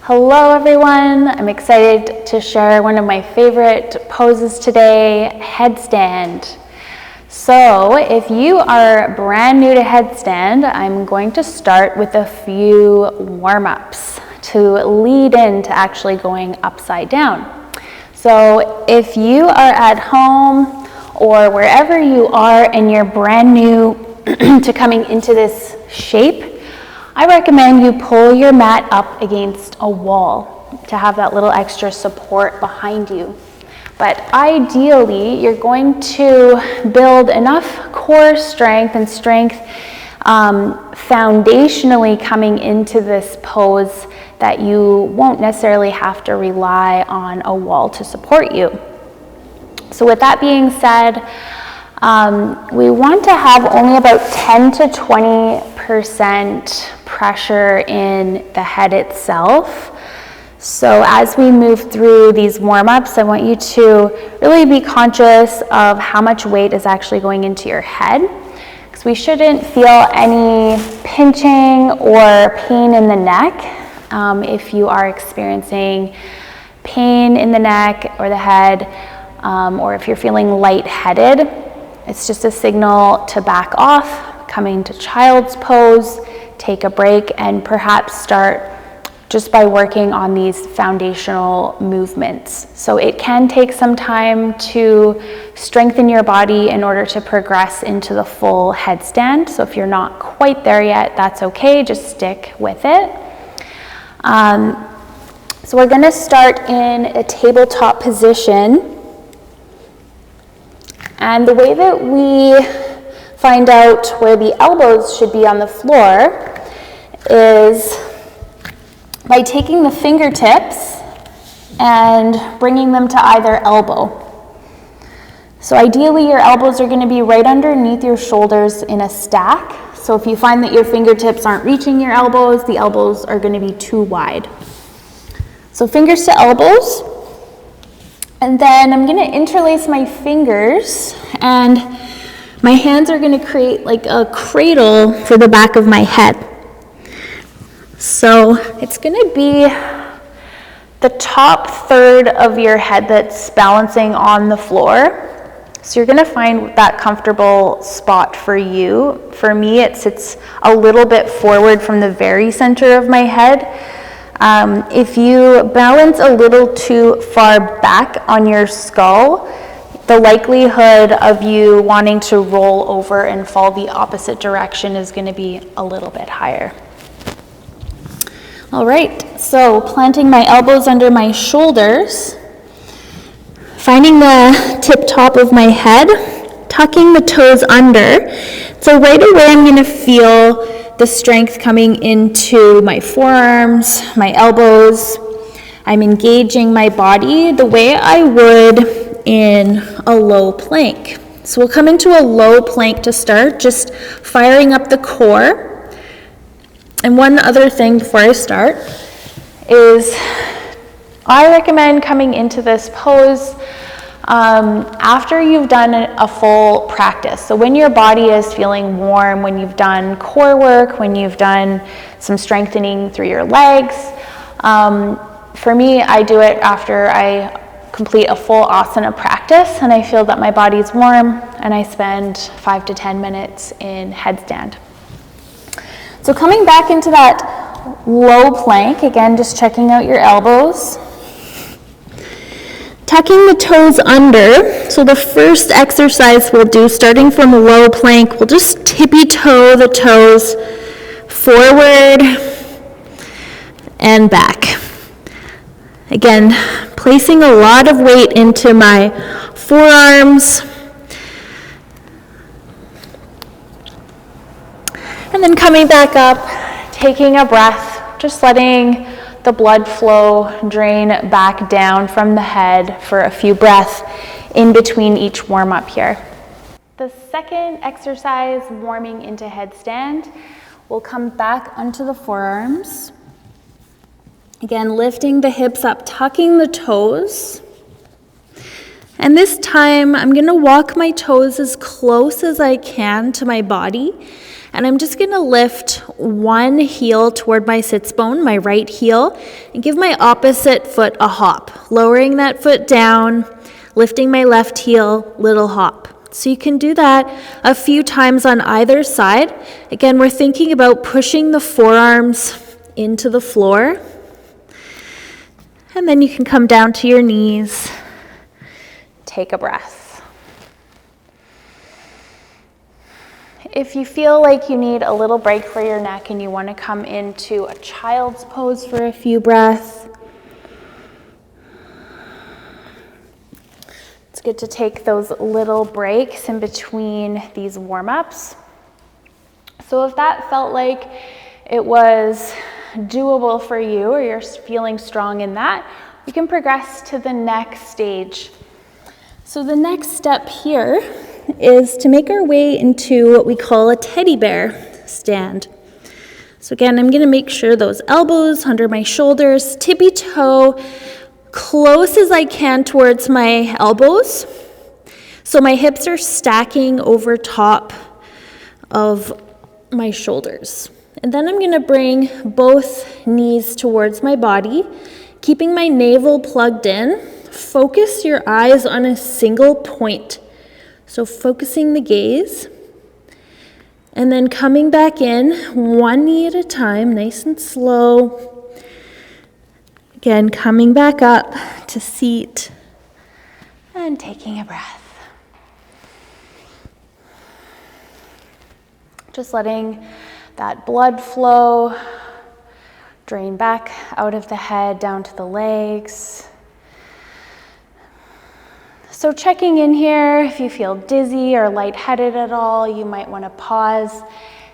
Hello everyone, I'm excited to share one of my favorite poses today, headstand. So if you are brand new to headstand, I'm going to start with a few warm-ups to lead into actually going upside down. So if you are at home or wherever you are and you're brand new to coming into this shape, I recommend you pull your mat up against a wall to have that little extra support behind you. But ideally, you're going to build enough core strength and strength foundationally coming into this pose that you won't necessarily have to rely on a wall to support you. So with that being said, we want to have only about 10 to 20% pressure in the head itself. So as we move through these warm-ups, I want you to really be conscious of how much weight is actually going into your head, because we shouldn't feel any pinching or pain in the neck. If you are experiencing pain in the neck or the head, or if you're feeling lightheaded, it's just a signal to back off, coming to child's pose, take a break, and perhaps start just by working on these foundational movements. So it can take some time to strengthen your body in order to progress into the full headstand. So if you're not quite there yet, that's okay, just stick with it. So we're gonna start in a tabletop position. And the way that we find out where the elbows should be on the floor is by taking the fingertips and bringing them to either elbow. So ideally your elbows are going to be right underneath your shoulders in a stack. So if you find that your fingertips aren't reaching your elbows, the elbows are going to be too wide. So fingers to elbows. And then I'm going to interlace my fingers, and my hands are going to create like a cradle for the back of my head. So it's going to be the top third of your head that's balancing on the floor. So you're going to find that comfortable spot for you. For me, it sits a little bit forward from the very center of my head. If you balance a little too far back on your skull, the likelihood of you wanting to roll over and fall the opposite direction is going to be a little bit higher. All right, so planting my elbows under my shoulders, finding the tip top of my head, tucking the toes under. So right away I'm going to feel the strength coming into my forearms, my elbows. I'm engaging my body the way I would in a low plank. So we'll come into a low plank to start, just firing up the core. And one other thing before I start is I recommend coming into this pose after you've done a full practice. So when your body is feeling warm, when you've done core work, when you've done some strengthening through your legs. For me, I do it after I complete a full asana practice, and I feel that my body's warm, and I spend 5 to 10 minutes in headstand. So coming back into that low plank, again, just checking out your elbows. Tucking the toes under. So the first exercise we'll do, starting from a low plank, we'll just tippy toe the toes forward and back. Again, placing a lot of weight into my forearms. And then coming back up, taking a breath, just letting the blood flow drain back down from the head for a few breaths in between each warm-up here. The second exercise, warming into headstand, we'll come back onto the forearms. Again, lifting the hips up, tucking the toes. And this time, I'm going to walk my toes as close as I can to my body. And I'm just gonna lift one heel toward my sits bone, my right heel, and give my opposite foot a hop, lowering that foot down, lifting my left heel, little hop. So you can do that a few times on either side. Again, we're thinking about pushing the forearms into the floor. And then you can come down to your knees. Take a breath. If you feel like you need a little break for your neck and you want to come into a child's pose for a few breaths, it's good to take those little breaks in between these warm-ups. So if that felt like it was doable for you, or you're feeling strong in that, we can progress to the next stage. So the next step here is to make our way into what we call a teddy bear stand. So again, I'm going to make sure those elbows under my shoulders, tippy toe, close as I can towards my elbows. So my hips are stacking over top of my shoulders. And then I'm going to bring both knees towards my body, keeping my navel plugged in. Focus your eyes on a single point. So focusing the gaze. And then coming back in, one knee at a time, nice and slow. Again, coming back up to seat and taking a breath. Just letting that blood flow, drain back out of the head, down to the legs. So checking in here, if you feel dizzy or lightheaded at all, you might want to pause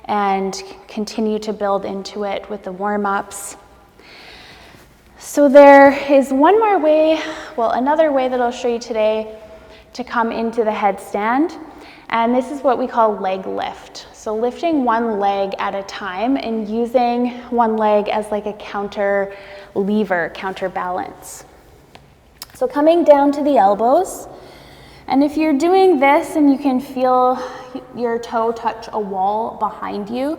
and continue to build into it with the warm-ups. So there is one more way, another way that I'll show you today to come into the headstand, and this is what we call leg lift. So lifting one leg at a time and using one leg as like a counter lever, counterbalance. So coming down to the elbows, and if you're doing this and you can feel your toe touch a wall behind you,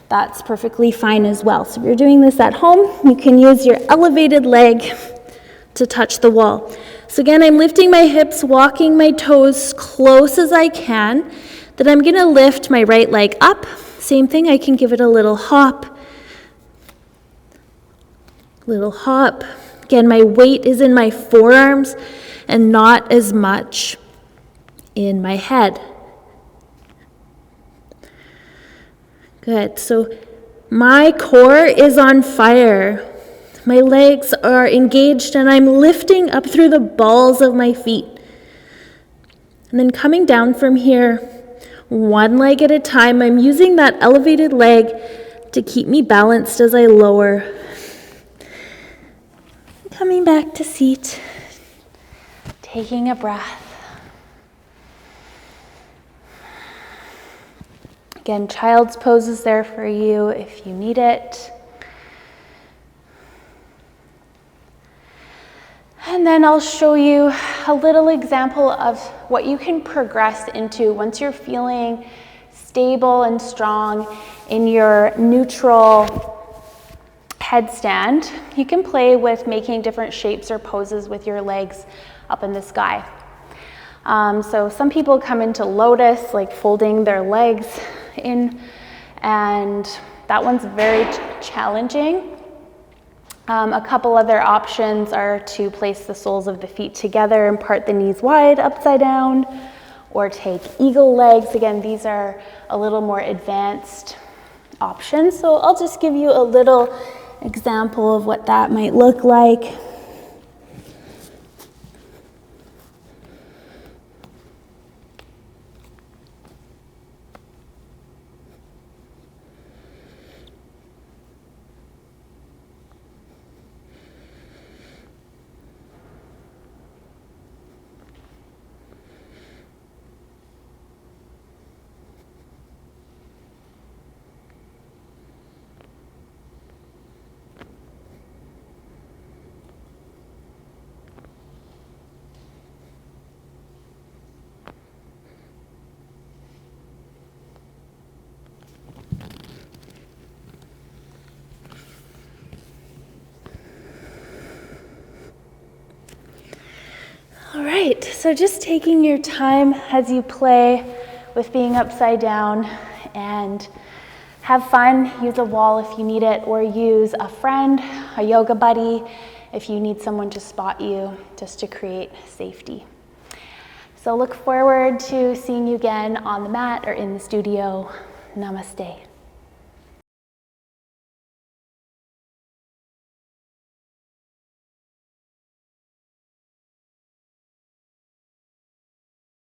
that's perfectly fine as well. So if you're doing this at home, you can use your elevated leg to touch the wall. So again, I'm lifting my hips, walking my toes close as I can. Then I'm gonna lift my right leg up. Same thing, I can give it a little hop. Little hop. Again, my weight is in my forearms and not as much in my head. Good, so my core is on fire. My legs are engaged and I'm lifting up through the balls of my feet. And then coming down from here, one leg at a time, I'm using that elevated leg to keep me balanced as I lower. Coming back to seat, taking a breath. Again, child's pose is there for you if you need it. And then I'll show you a little example of what you can progress into once you're feeling stable and strong in your neutral headstand. You can play with making different shapes or poses with your legs up in the sky. So some people come into lotus, like folding their legs in, and that one's very challenging. A couple other options are to place the soles of the feet together and part the knees wide upside down, or take eagle legs. Again, these are a little more advanced options. So I'll just give you a little example of what that might look like. right, so just taking your time as you play with being upside down, and have fun. Use a wall if you need it, or use a friend, a yoga buddy, if you need someone to spot you, just to create safety. So look forward to seeing you again on the mat or in the studio. Namaste.